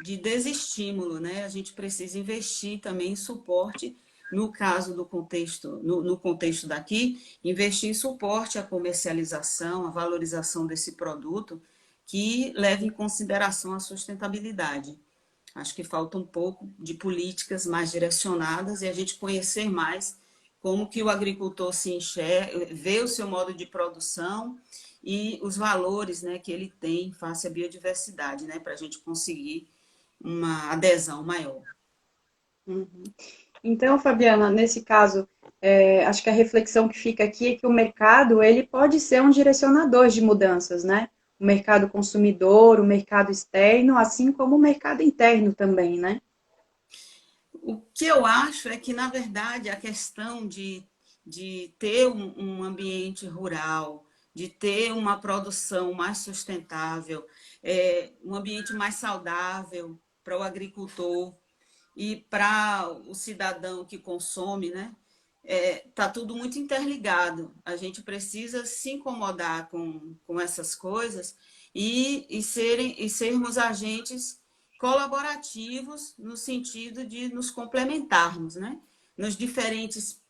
de desestímulo, né? A gente precisa investir também em suporte, no caso do contexto, no contexto daqui, investir em suporte à comercialização, à valorização desse produto, que leve em consideração a sustentabilidade. Acho que falta um pouco de políticas mais direcionadas e a gente conhecer mais como que o agricultor se enxerga, vê o seu modo de produção e os valores, né, que ele tem face à biodiversidade, né, para a gente conseguir uma adesão maior. Uhum. Então, Fabiana, nesse caso, acho que a reflexão que fica aqui é que o mercado ele pode ser um direcionador de mudanças, né? O mercado consumidor, o mercado externo, assim como o mercado interno também, né? O que eu acho é que, na verdade, a questão de ter um ambiente rural, de ter uma produção mais sustentável, um ambiente mais saudável para o agricultor e para o cidadão que consome, né? Tá tudo muito interligado. A gente precisa se incomodar com essas coisas e sermos agentes colaborativos no sentido de nos complementarmos, né? Nos diferentes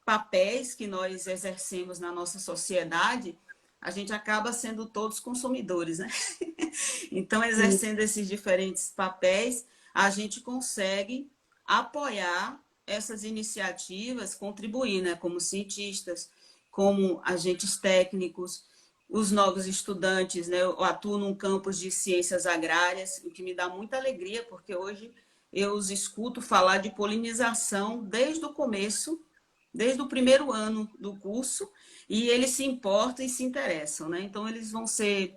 papéis que nós exercemos na nossa sociedade, a gente acaba sendo todos consumidores, né? Então, exercendo esses diferentes papéis, a gente consegue apoiar essas iniciativas, contribuir, né? Como cientistas, como agentes técnicos, os novos estudantes, né? Eu atuo num campus de ciências agrárias, o que me dá muita alegria, porque hoje eu os escuto falar de polinização desde o começo, desde o primeiro ano do curso, e eles se importam e se interessam, né? Então, eles vão ser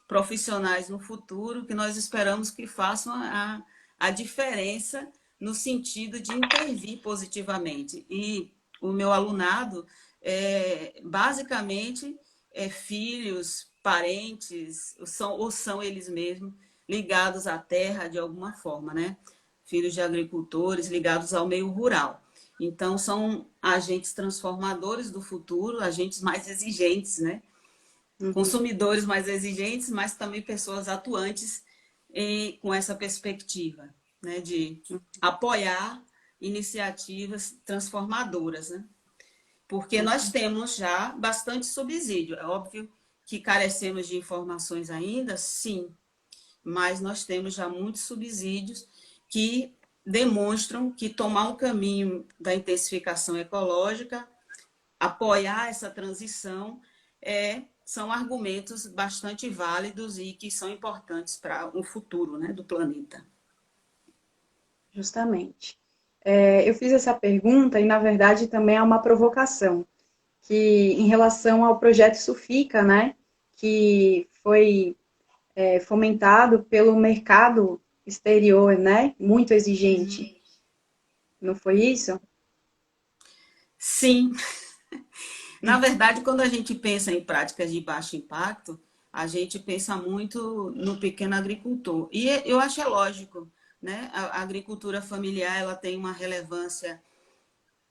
profissionais no futuro que nós esperamos que façam a diferença no sentido de intervir positivamente. E o meu alunado, basicamente, filhos, parentes, ou são eles mesmos, ligados à terra de alguma forma, né? Filhos de agricultores ligados ao meio rural. Então, são agentes transformadores do futuro, agentes mais exigentes, né? Uhum. Consumidores mais exigentes, mas também pessoas atuantes com essa perspectiva, né? De apoiar iniciativas transformadoras, né? Porque nós temos já bastante subsídio. É óbvio que carecemos de informações ainda, sim, mas nós temos já muitos subsídios que demonstram que tomar um caminho da intensificação ecológica, apoiar essa transição, são argumentos bastante válidos e que são importantes para o futuro, né, do planeta. Justamente. Eu fiz essa pergunta e, na verdade, também é uma provocação, que em relação ao projeto Sufica, né, que foi fomentado pelo mercado exterior, né, muito exigente. Não foi isso? Sim, na verdade, quando a gente pensa em práticas de baixo impacto, a gente pensa muito no pequeno agricultor. E eu acho lógico, né? A agricultura familiar ela tem uma relevância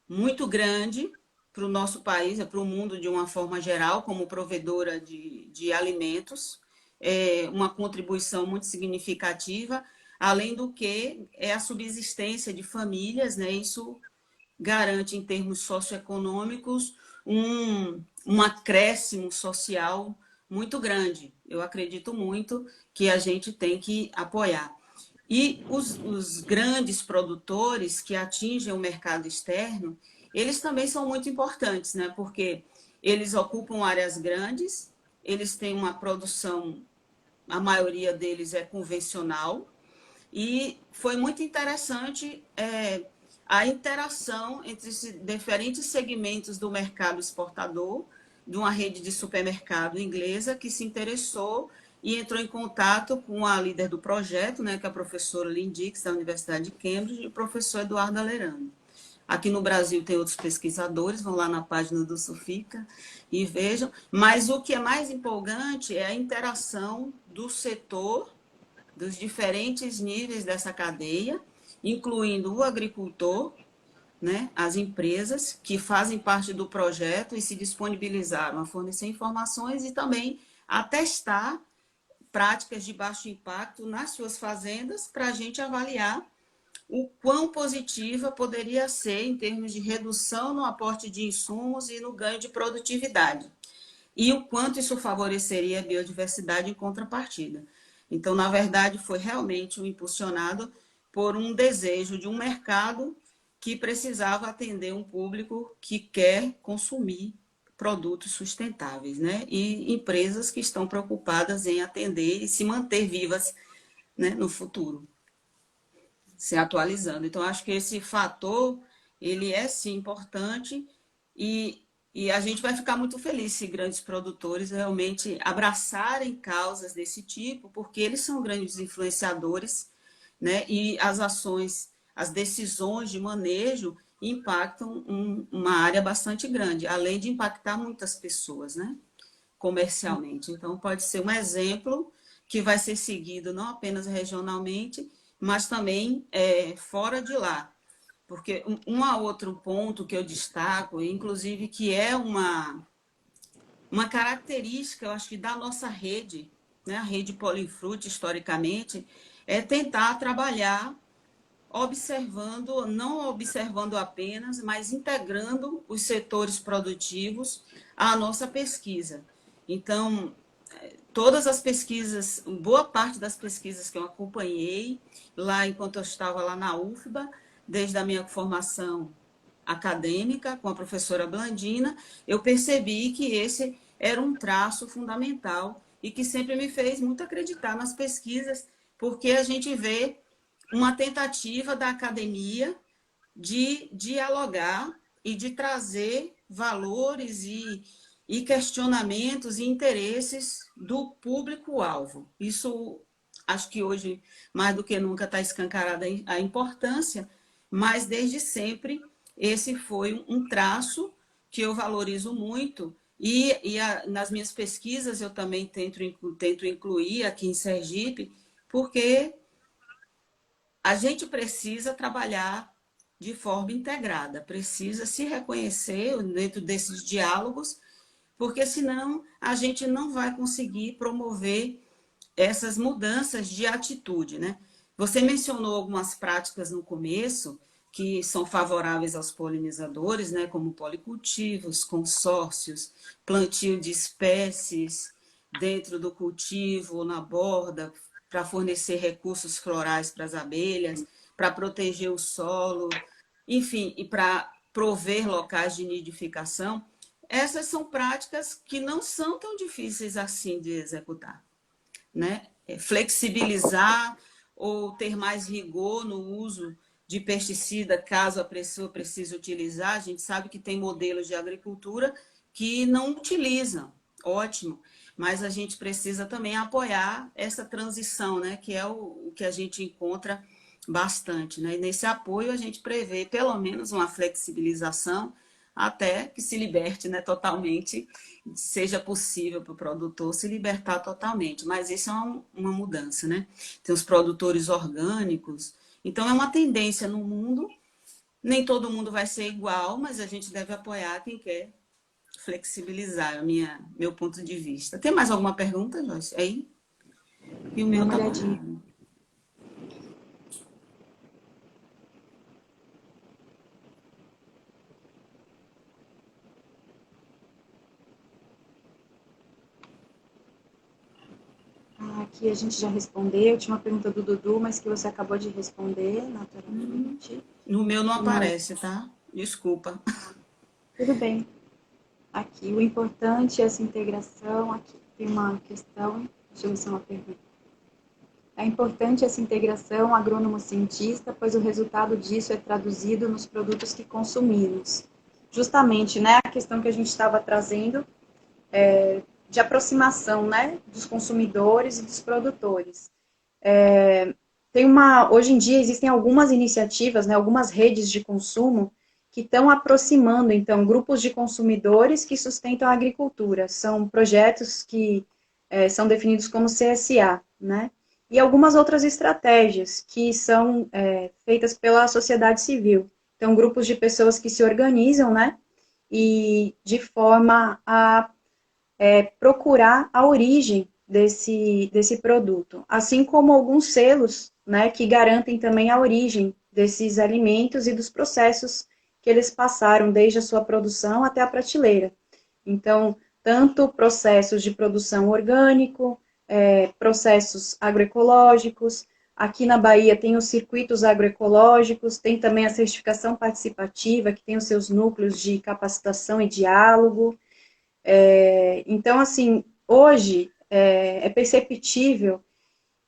muito grande para o nosso país, para o mundo de uma forma geral, como provedora de alimentos, uma contribuição muito significativa, além do que é a subsistência de famílias, né? Isso garante, em termos socioeconômicos, um acréscimo social muito grande. Eu acredito muito que a gente tem que apoiar. E os grandes produtores que atingem o mercado externo, eles também são muito importantes, né? Porque eles ocupam áreas grandes, eles têm uma produção, a maioria deles é convencional, e foi muito interessante a interação entre esses diferentes segmentos do mercado exportador, de uma rede de supermercado inglesa que se interessou e entrou em contato com a líder do projeto, né, que é a professora Lynn Dix, da Universidade de Cambridge, e o professor Eduardo Alerano. Aqui no Brasil tem outros pesquisadores, vão lá na página do Sufica e vejam. Mas o que é mais empolgante é a interação do setor, dos diferentes níveis dessa cadeia, incluindo o agricultor, né, as empresas que fazem parte do projeto e se disponibilizaram a fornecer informações e também a testar práticas de baixo impacto nas suas fazendas para a gente avaliar o quão positiva poderia ser em termos de redução no aporte de insumos e no ganho de produtividade. E o quanto isso favoreceria a biodiversidade em contrapartida. Então, na verdade, foi realmente impulsionado por um desejo de um mercado que precisava atender um público que quer consumir produtos sustentáveis, né? E empresas que estão preocupadas em atender e se manter vivas, né, no futuro, se atualizando. Então, acho que esse fator, ele é sim importante e a gente vai ficar muito feliz se grandes produtores realmente abraçarem causas desse tipo, porque eles são grandes influenciadores, né? E as ações, as decisões de manejo impactam uma área bastante grande, além de impactar muitas pessoas, né? Comercialmente. Então, pode ser um exemplo que vai ser seguido não apenas regionalmente, mas também fora de lá. Porque outro ponto que eu destaco, inclusive, que é uma característica, eu acho que da nossa rede, né, a rede Polinfruit, historicamente, é tentar trabalhar observando, não observando apenas, mas integrando os setores produtivos à nossa pesquisa. Então, todas as pesquisas, boa parte das pesquisas que eu acompanhei lá enquanto eu estava lá na UFBA, desde a minha formação acadêmica com a professora Blandina, eu percebi que esse era um traço fundamental e que sempre me fez muito acreditar nas pesquisas, porque a gente vê uma tentativa da academia de dialogar e de trazer valores e questionamentos e interesses do público-alvo. Isso, acho que hoje, mais do que nunca, está escancarada a importância, mas desde sempre esse foi um traço que eu valorizo muito nas minhas pesquisas eu também tento incluir aqui em Sergipe, porque a gente precisa trabalhar de forma integrada, precisa se reconhecer dentro desses diálogos, porque senão a gente não vai conseguir promover essas mudanças de atitude, né? Você mencionou algumas práticas no começo que são favoráveis aos polinizadores, né, como policultivos, consórcios, plantio de espécies dentro do cultivo ou na borda, para fornecer recursos florais para as abelhas, para proteger o solo, enfim, e para prover locais de nidificação. Essas são práticas que não são tão difíceis assim de executar, né? Flexibilizar ou ter mais rigor no uso de pesticida, caso a pessoa precise utilizar. A gente sabe que tem modelos de agricultura que não utilizam, ótimo, mas a gente precisa também apoiar essa transição, né? Que é o que a gente encontra bastante, né? E nesse apoio a gente prevê pelo menos uma flexibilização até que se liberte, né, totalmente, seja possível para o produtor se libertar totalmente. Mas isso é uma mudança, né? Tem os produtores orgânicos. Então, é uma tendência no mundo. Nem todo mundo vai ser igual, mas a gente deve apoiar quem quer flexibilizar, é meu ponto de vista. Tem mais alguma pergunta, Joyce? Aí? E o Dá meu uma tá olhadinha. parado. Aqui a gente já respondeu. Tinha uma pergunta do Dudu, mas que você acabou de responder, naturalmente. No meu não Tem uma outra. aparece, tá? Desculpa. Tudo bem. Aqui, o importante é essa integração. Aqui tem uma questão. Deixa eu ver se é uma pergunta. É importante essa integração agrônomo-cientista, pois o resultado disso é traduzido nos produtos que consumimos. Justamente, né, a questão que a gente estava trazendo de aproximação, né, dos consumidores e dos produtores. Hoje em dia existem algumas iniciativas, né, algumas redes de consumo que estão aproximando, então, grupos de consumidores que sustentam a agricultura. São projetos que são definidos como CSA, né? E algumas outras estratégias que são feitas pela sociedade civil. Então, grupos de pessoas que se organizam, né? E de forma a procurar a origem desse produto, assim como alguns selos, né, que garantem também a origem desses alimentos e dos processos que eles passaram desde a sua produção até a prateleira. Então, tanto processos de produção orgânico, processos agroecológicos, aqui na Bahia tem os circuitos agroecológicos, tem também a certificação participativa, que tem os seus núcleos de capacitação e diálogo. Então, assim, hoje é perceptível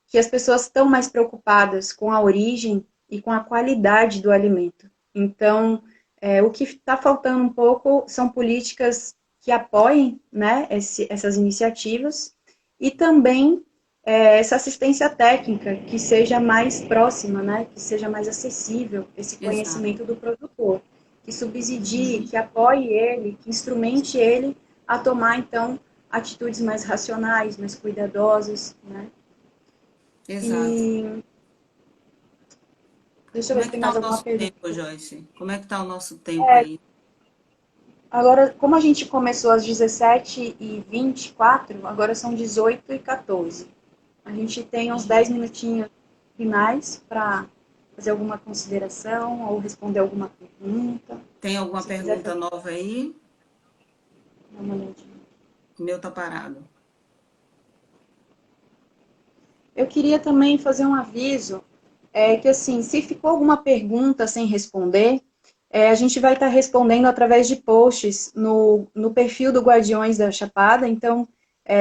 que as pessoas estão mais preocupadas com a origem e com a qualidade do alimento. Então, o que está faltando um pouco são políticas que apoiem, né, essas iniciativas e também essa assistência técnica que seja mais próxima, né, que seja mais acessível esse Exato. conhecimento do produtor, que subsidie, que apoie ele, que instrumente ele a tomar, então, atitudes mais racionais, mais cuidadosas, né? Exato. E deixa eu Como ver é se que tem está mais o alguma nosso pergunta. tempo, Joyce? Como é que está o nosso tempo aí? Agora, como a gente começou às 17h24, agora são 18h14. A gente tem uns 10 minutinhos finais para fazer alguma consideração ou responder alguma pergunta. Tem alguma Se quiser pergunta fazer nova aí? uma olhadinha. O meu tá parado. Eu queria também fazer um aviso, que assim, se ficou alguma pergunta sem responder, A gente vai estar respondendo através de posts no perfil do Guardiões da Chapada. Então,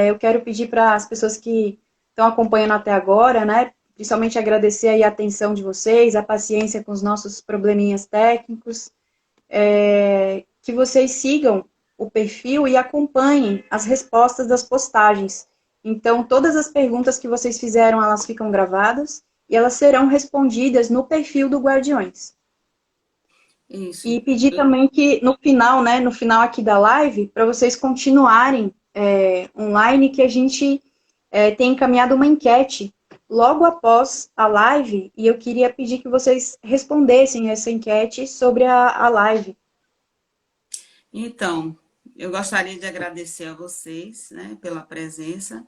eu quero pedir para as pessoas que estão acompanhando até agora, né, principalmente agradecer aí a atenção de vocês, a paciência com os nossos probleminhas técnicos, que vocês sigam o perfil e acompanhem as respostas das postagens. Então, todas as perguntas que vocês fizeram, elas ficam gravadas e elas serão respondidas no perfil do Guardiões. Isso. E pedir também que no final, né, no final aqui da live, para vocês continuarem online, que a gente tem encaminhado uma enquete logo após a live, e eu queria pedir que vocês respondessem essa enquete sobre a live. Então, eu gostaria de agradecer a vocês, né, pela presença,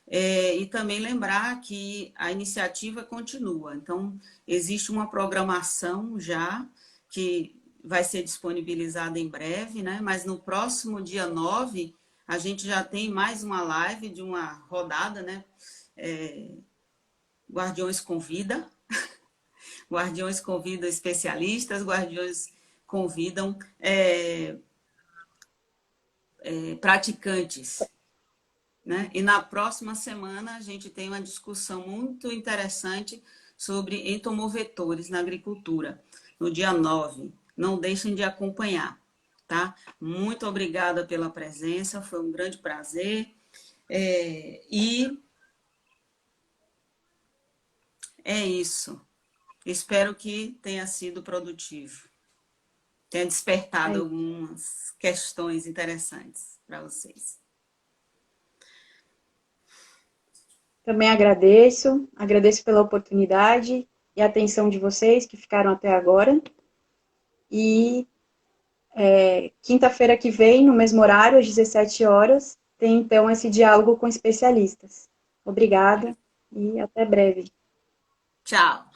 e também lembrar que a iniciativa continua. Então, existe uma programação já que vai ser disponibilizada em breve, né? Mas no próximo dia 9, a gente já tem mais uma live de uma rodada, né? Guardiões convida, Guardiões convidam especialistas, Guardiões convidam praticantes, né? E na próxima semana a gente tem uma discussão muito interessante sobre entomovetores na agricultura, no dia 9. Não deixem de acompanhar, tá? Muito obrigada pela presença, foi um grande prazer. E é isso. Espero que tenha sido produtivo, tenha despertado algumas questões interessantes para vocês. Também agradeço pela oportunidade e a atenção de vocês que ficaram até agora. E quinta-feira que vem, no mesmo horário, às 17 horas, tem então esse diálogo com especialistas. Obrigada e até breve. Tchau.